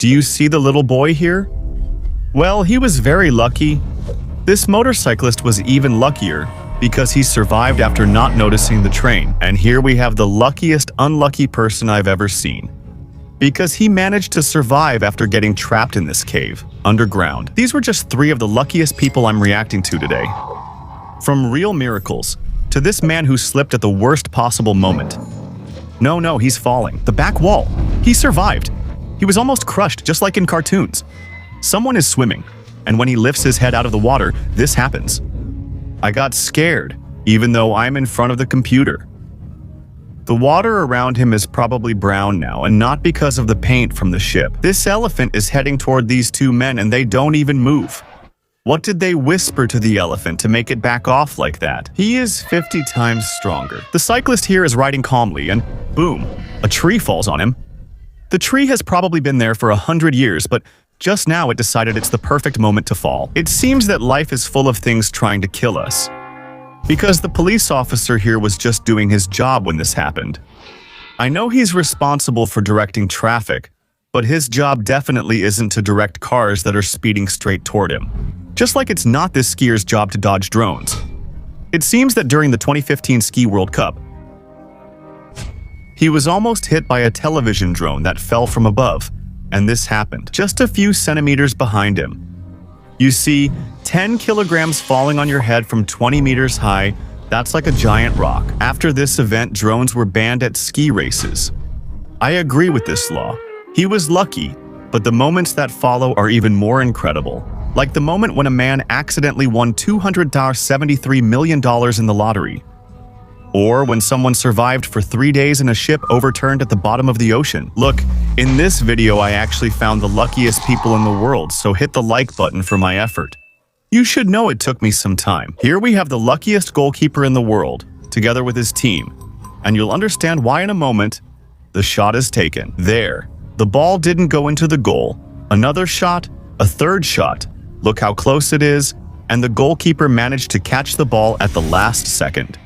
Do you see the little boy here? Well, he was very lucky. This motorcyclist was even luckier because he survived after not noticing the train. And here we have the luckiest unlucky person I've ever seen, because he managed to survive after getting trapped in this cave, underground. These were just 3 of the luckiest people I'm reacting to today. From real miracles to this man who slipped at the worst possible moment. No, he's falling. The back wall. He survived. He was almost crushed, just like in cartoons. Someone is swimming, and when he lifts his head out of the water, this happens. I got scared, even though I'm in front of the computer. The water around him is probably brown now, and not because of the paint from the ship. This elephant is heading toward these 2 men, and they don't even move. What did they whisper to the elephant to make it back off like that? He is 50 times stronger. The cyclist here is riding calmly, and boom, a tree falls on him. The tree has probably been there for 100 years, but just now it decided it's the perfect moment to fall. It seems that life is full of things trying to kill us, because the police officer here was just doing his job when this happened. I know he's responsible for directing traffic, but his job definitely isn't to direct cars that are speeding straight toward him. Just like it's not this skier's job to dodge drones. It seems that during the 2015 Ski World Cup, he was almost hit by a television drone that fell from above, and this happened just a few centimeters behind him. You see, 10 kilograms falling on your head from 20 meters high, that's like a giant rock. After this event, drones were banned at ski races. I agree with this law. He was lucky, but the moments that follow are even more incredible. Like the moment when a man accidentally won $273 million in the lottery. Or when someone survived for 3 days in a ship overturned at the bottom of the ocean. Look, in this video I actually found the luckiest people in the world, so hit the like button for my effort. You should know it took me some time. Here we have the luckiest goalkeeper in the world, together with his team. And you'll understand why in a moment. The shot is taken. There. The ball didn't go into the goal. Another shot, a third shot. Look how close it is, and the goalkeeper managed to catch the ball at the last second.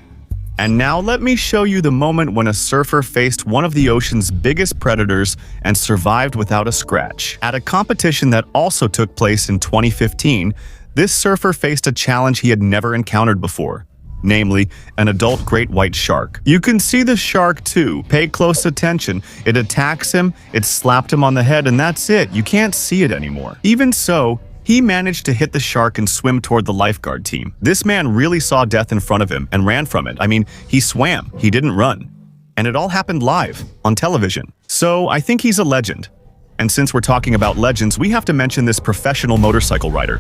And now let me show you the moment when a surfer faced one of the ocean's biggest predators and survived without a scratch. At a competition that also took place in 2015, this surfer faced a challenge he had never encountered before, namely an adult great white shark. You can see the shark too. Pay close attention. It attacks him, it slapped him on the head, and that's it. You can't see it anymore. Even so, he managed to hit the shark and swim toward the lifeguard team. This man really saw death in front of him and ran from it. I mean, he swam, he didn't run. And it all happened live, on television. So I think he's a legend. And since we're talking about legends, we have to mention this professional motorcycle rider,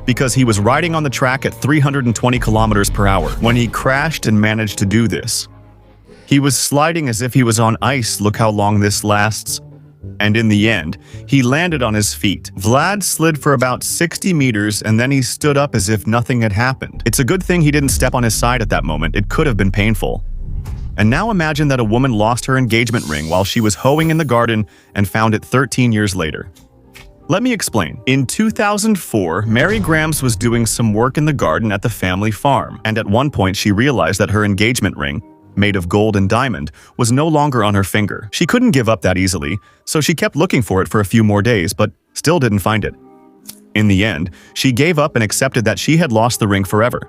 because he was riding on the track at 320 kilometers per hour when he crashed and managed to do this. He was sliding as if he was on ice. Look how long this lasts. And in the end, he landed on his feet. Vlad slid for about 60 meters and then he stood up as if nothing had happened. It's a good thing he didn't step on his side at that moment. It could have been painful. And now imagine that a woman lost her engagement ring while she was hoeing in the garden and found it 13 years later. Let me explain. In 2004, Mary Grams was doing some work in the garden at the family farm, and at one point she realized that her engagement ring, made of gold and diamond, was no longer on her finger. She couldn't give up that easily, so she kept looking for it for a few more days, but still didn't find it. In the end, she gave up and accepted that she had lost the ring forever.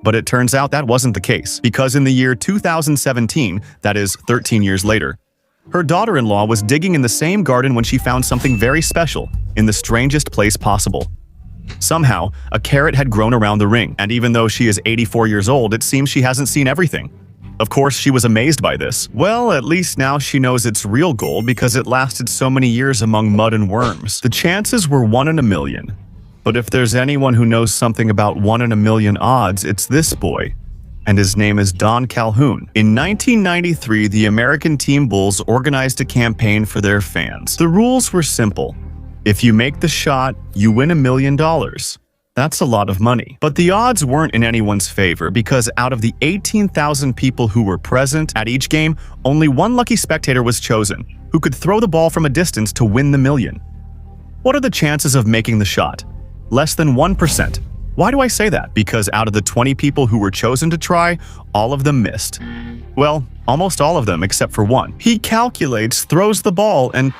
But it turns out that wasn't the case, because in the year 2017, that is 13 years later, her daughter-in-law was digging in the same garden when she found something very special, in the strangest place possible. Somehow, a carrot had grown around the ring, and even though she is 84 years old, it seems she hasn't seen everything. Of course, she was amazed by this. Well, at least now she knows it's real gold because it lasted so many years among mud and worms. The chances were 1 in a million. But if there's anyone who knows something about 1 in a million odds, it's this boy. And his name is Don Calhoun. In 1993, the American Team Bulls organized a campaign for their fans. The rules were simple. If you make the shot, you win $1 million. That's a lot of money. But the odds weren't in anyone's favor because out of the 18,000 people who were present at each game, only one lucky spectator was chosen, who could throw the ball from a distance to win the million. What are the chances of making the shot? Less than 1%. Why do I say that? Because out of the 20 people who were chosen to try, all of them missed. Well, almost all of them except for one. He calculates, throws the ball, and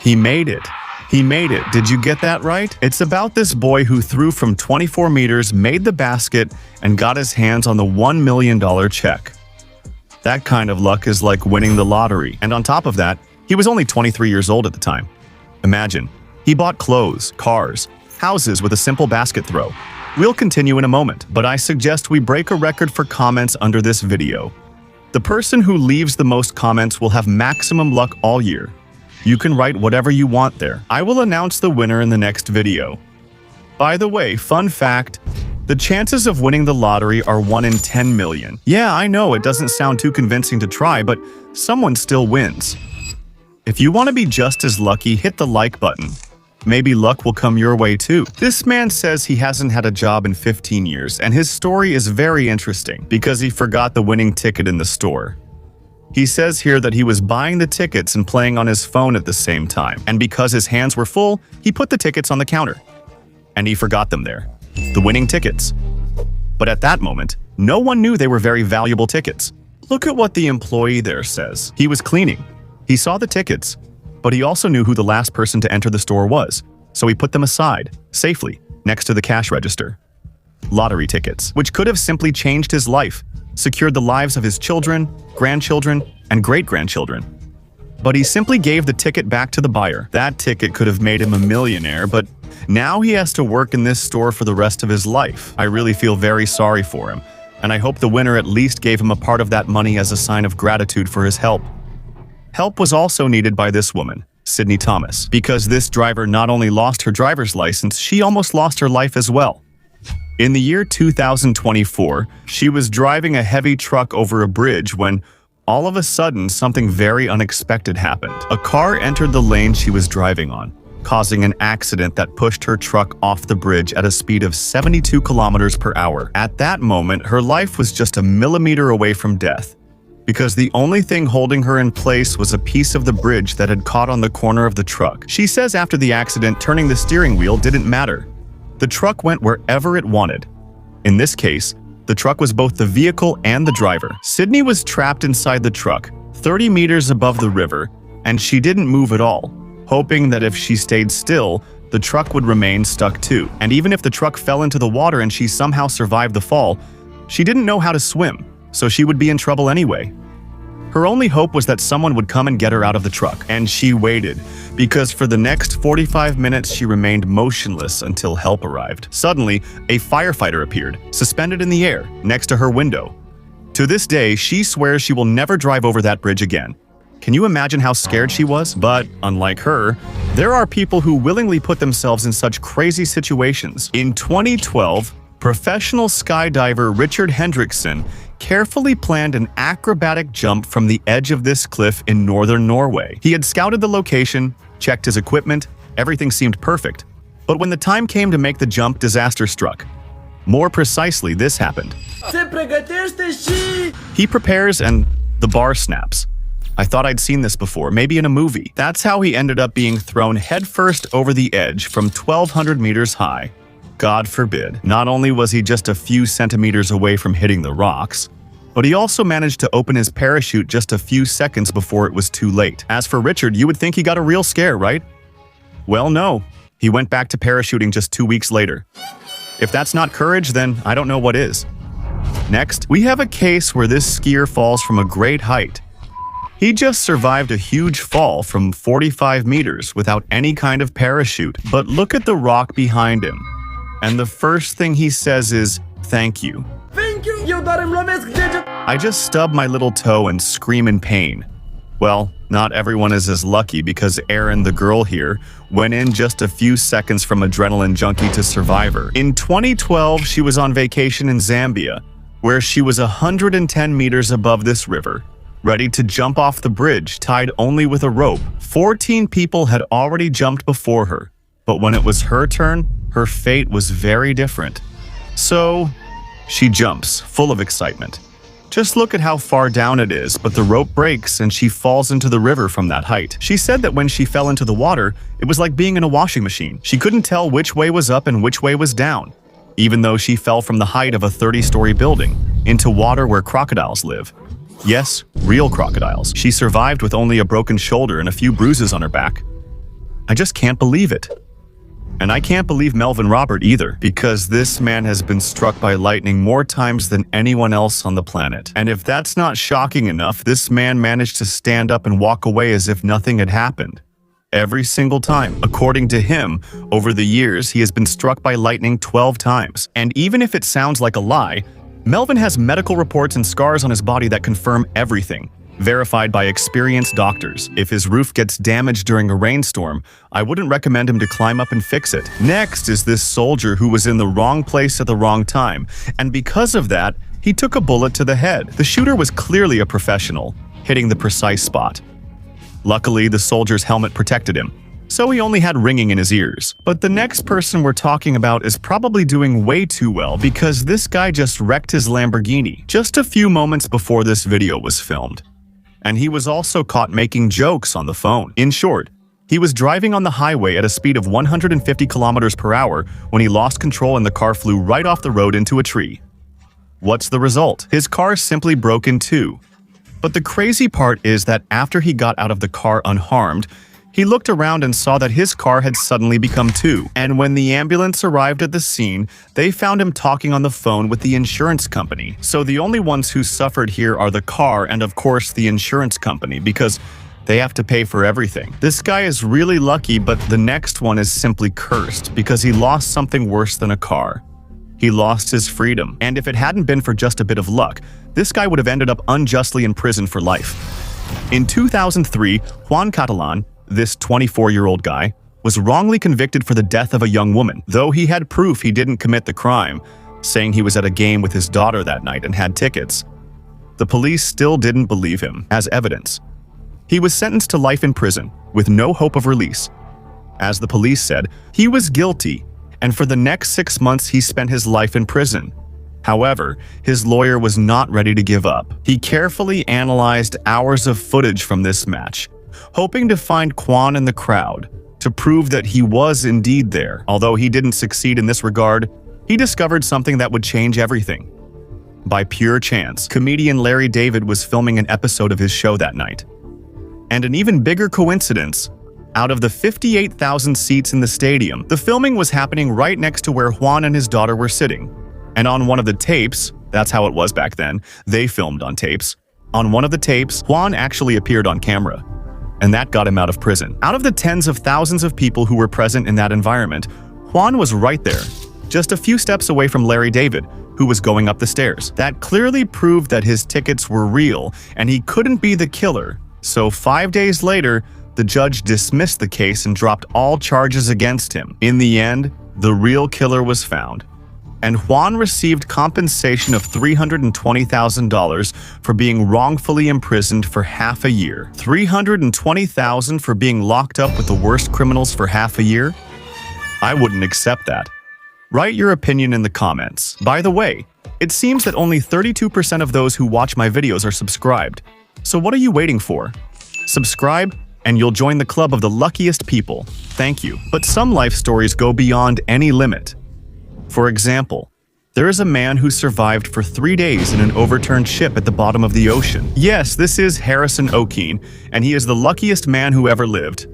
he made it. He made it. Did you get that right? It's about this boy who threw from 24 meters, made the basket, and got his hands on the $1 million check. That kind of luck is like winning the lottery. And on top of that, he was only 23 years old at the time. Imagine, he bought clothes, cars, houses with a simple basket throw. We'll continue in a moment, but I suggest we break a record for comments under this video. The person who leaves the most comments will have maximum luck all year. You can write whatever you want there. I will announce the winner in the next video. By the way, fun fact, the chances of winning the lottery are 1 in 10 million. Yeah, I know it doesn't sound too convincing to try, but someone still wins. If you want to be just as lucky, hit the like button. Maybe luck will come your way too. This man says he hasn't had a job in 15 years, and his story is very interesting because he forgot the winning ticket in the store. He says here that he was buying the tickets and playing on his phone at the same time, and because his hands were full, he put the tickets on the counter. And he forgot them there. The winning tickets. But at that moment, no one knew they were very valuable tickets. Look at what the employee there says. He was cleaning. He saw the tickets, but he also knew who the last person to enter the store was, so he put them aside, safely, next to the cash register. Lottery tickets, which could have simply changed his life, secured the lives of his children, grandchildren, and great-grandchildren. But he simply gave the ticket back to the buyer. That ticket could have made him a millionaire, but now he has to work in this store for the rest of his life. I really feel very sorry for him, and I hope the winner at least gave him a part of that money as a sign of gratitude for his help. Help was also needed by this woman, Sydney Thomas, because this driver not only lost her driver's license, she almost lost her life as well. In the year 2024, she was driving a heavy truck over a bridge when, all of a sudden, something very unexpected happened. A car entered the lane she was driving on, causing an accident that pushed her truck off the bridge at a speed of 72 kilometers per hour. At that moment, her life was just a millimeter away from death, because the only thing holding her in place was a piece of the bridge that had caught on the corner of the truck. She says after the accident, turning the steering wheel didn't matter. The truck went wherever it wanted. In this case, the truck was both the vehicle and the driver. Sydney was trapped inside the truck, 30 meters above the river, and she didn't move at all, hoping that if she stayed still, the truck would remain stuck too. And even if the truck fell into the water and she somehow survived the fall, she didn't know how to swim, so she would be in trouble anyway. Her only hope was that someone would come and get her out of the truck, and she waited, because for the next 45 minutes she remained motionless until help arrived. Suddenly, a firefighter appeared, suspended in the air, next to her window. To this day, she swears she will never drive over that bridge again. Can you imagine how scared she was? But, unlike her, there are people who willingly put themselves in such crazy situations. In 2012, professional skydiver Richard Hendrickson carefully planned an acrobatic jump from the edge of this cliff in northern Norway. He had scouted the location, checked his equipment, everything seemed perfect. But when the time came to make the jump, disaster struck. More precisely, this happened. He prepares and the bar snaps. I thought I'd seen this before, maybe in a movie. That's how he ended up being thrown headfirst over the edge from 1,200 meters high. God forbid. Not only was he just a few centimeters away from hitting the rocks, but he also managed to open his parachute just a few seconds before it was too late. As for Richard, you would think he got a real scare, right? Well, no. He went back to parachuting just 2 weeks later. If that's not courage, then I don't know what is. Next, we have a case where this skier falls from a great height. He just survived a huge fall from 45 meters without any kind of parachute. But look at the rock behind him. And the first thing he says is, "Thank you." Thank you. I just stub my little toe and scream in pain. Well, not everyone is as lucky because Erin, the girl here, went in just a few seconds from adrenaline junkie to survivor. In 2012, she was on vacation in Zambia, where she was 110 meters above this river, ready to jump off the bridge, tied only with a rope. 14 people had already jumped before her, but when it was her turn, her fate was very different. So, she jumps, full of excitement. Just look at how far down it is, but the rope breaks and she falls into the river from that height. She said that when she fell into the water, it was like being in a washing machine. She couldn't tell which way was up and which way was down, even though she fell from the height of a 30-story building into water where crocodiles live. Yes, real crocodiles. She survived with only a broken shoulder and a few bruises on her back. I just can't believe it. And I can't believe Melvin Robert either, because this man has been struck by lightning more times than anyone else on the planet. And if that's not shocking enough, this man managed to stand up and walk away as if nothing had happened. Every single time. According to him, over the years, he has been struck by lightning 12 times. And even if it sounds like a lie, Melvin has medical reports and scars on his body that confirm everything, verified by experienced doctors. If his roof gets damaged during a rainstorm, I wouldn't recommend him to climb up and fix it. Next is this soldier who was in the wrong place at the wrong time, and because of that, he took a bullet to the head. The shooter was clearly a professional, hitting the precise spot. Luckily, the soldier's helmet protected him, so he only had ringing in his ears. But the next person we're talking about is probably doing way too well, because this guy just wrecked his Lamborghini just a few moments before this video was filmed. And he was also caught making jokes on the phone. In short, he was driving on the highway at a speed of 150 kilometers per hour when he lost control and the car flew right off the road into a tree. What's the result? His car simply broke in two. But the crazy part is that after he got out of the car unharmed, he looked around and saw that his car had suddenly become two. And when the ambulance arrived at the scene, they found him talking on the phone with the insurance company. So the only ones who suffered here are the car and, of course, the insurance company, because they have to pay for everything. This guy is really lucky, but the next one is simply cursed because he lost something worse than a car. He lost his freedom. And if it hadn't been for just a bit of luck, this guy would have ended up unjustly in prison for life. In 2003, Juan Catalan, this 24-year-old guy, was wrongly convicted for the death of a young woman, though he had proof he didn't commit the crime, saying he was at a game with his daughter that night and had tickets. The police still didn't believe him as evidence. He was sentenced to life in prison, with no hope of release. As the police said, he was guilty, and for the next 6 months he spent his life in prison. However, his lawyer was not ready to give up. He carefully analyzed hours of footage from this match, hoping to find Juan in the crowd to prove that he was indeed there. Although he didn't succeed in this regard, he discovered something that would change everything. By pure chance, comedian Larry David was filming an episode of his show that night. And an even bigger coincidence, out of the 58,000 seats in the stadium, the filming was happening right next to where Juan and his daughter were sitting. And on one of the tapes, that's how it was back then, they filmed on tapes. On one of the tapes, Juan actually appeared on camera. And that got him out of prison. Out of the tens of thousands of people who were present in that environment, Juan was right there, just a few steps away from Larry David, who was going up the stairs. That clearly proved that his tickets were real, and he couldn't be the killer. So 5 days later, the judge dismissed the case and dropped all charges against him. In the end, the real killer was found. And Juan received compensation of $320,000 for being wrongfully imprisoned for half a year. $320,000 for being locked up with the worst criminals for half a year? I wouldn't accept that. Write your opinion in the comments. By the way, it seems that only 32% of those who watch my videos are subscribed. So what are you waiting for? Subscribe, and you'll join the club of the luckiest people. Thank you. But some life stories go beyond any limit. For example, there is a man who survived for 3 days in an overturned ship at the bottom of the ocean. Yes, this is Harrison O'Keene, and he is the luckiest man who ever lived.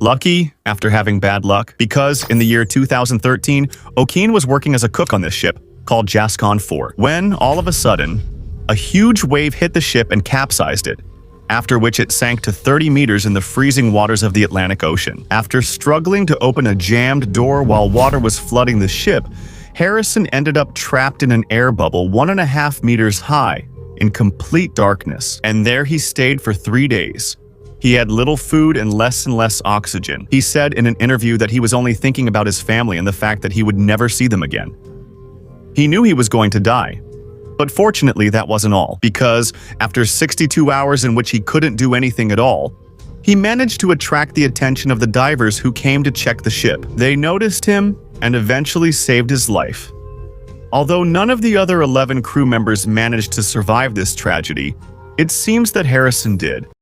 Lucky after having bad luck, because in the year 2013, O'Keene was working as a cook on this ship, called Jascon 4, when, all of a sudden, a huge wave hit the ship and capsized it, after which it sank to 30 meters in the freezing waters of the Atlantic Ocean. After struggling to open a jammed door while water was flooding the ship, Harrison ended up trapped in an air bubble 1.5 meters high, in complete darkness. And there he stayed for 3 days. He had little food and less oxygen. He said in an interview that he was only thinking about his family and the fact that he would never see them again. He knew he was going to die. But fortunately, that wasn't all, because after 62 hours in which he couldn't do anything at all, he managed to attract the attention of the divers who came to check the ship. They noticed him and eventually saved his life. Although none of the other 11 crew members managed to survive this tragedy, it seems that Harrison did.